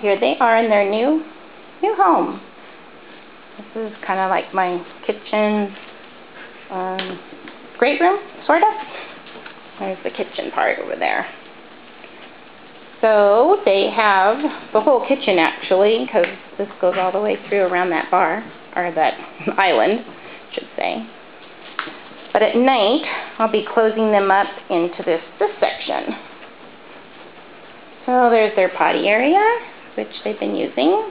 here they are in their new home. This is kind of like my kitchen, great room, sort of. There's the kitchen part over there. So they have the whole kitchen actually, because this goes all the way through around that bar, or that island, I should say. But at night, I'll be closing them up into this section. So there's their potty area, which they've been using,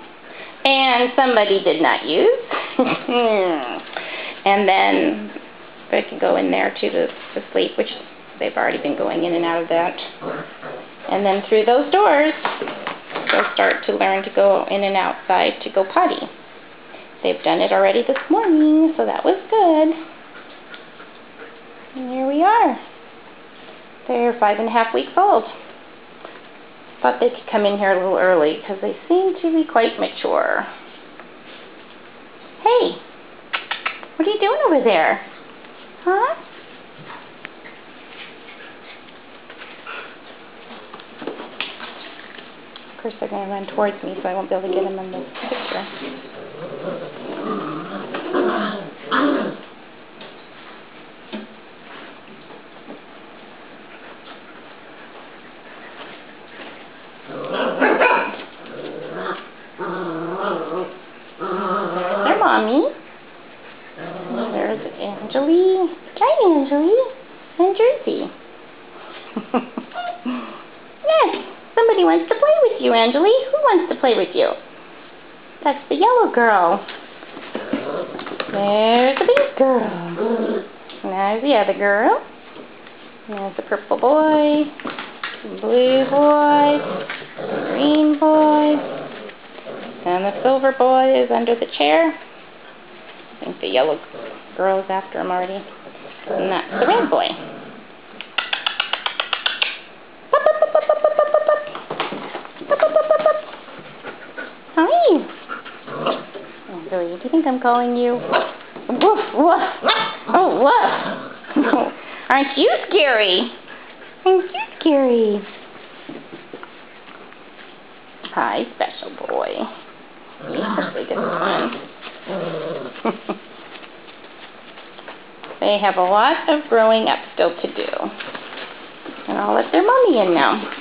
and somebody did not use. And then they can go in there too to sleep, which they've already been going in and out of that. And then through those doors, they'll start to learn to go in and outside to go potty. They've done it already this morning, so that was good. And here we are. They're 5.5 weeks old. Thought they could come in here a little early because they seem to be quite mature. Hey, what are you doing over there? Huh? Of course they're going to run towards me, so I won't be able to get them in the picture. There's Mommy. There's Angelie. Hi, Angelie. And Jersey. Yes, somebody wants to play with you, Angelie. Who wants to play with you? That's the yellow girl. There's the pink girl. There's the other girl. There's the purple boy. The blue boy. The green boy. And the silver boy is under the chair. I think the yellow girl is after him already. And that's the red boy. Hi. Angelie, do you think I'm calling you? Woof, woof. Oh, woof. Aren't you scary? Aren't you scary? Hi, special boy. Especially this one. They have a lot of growing up still to do. And I'll let their mommy in now.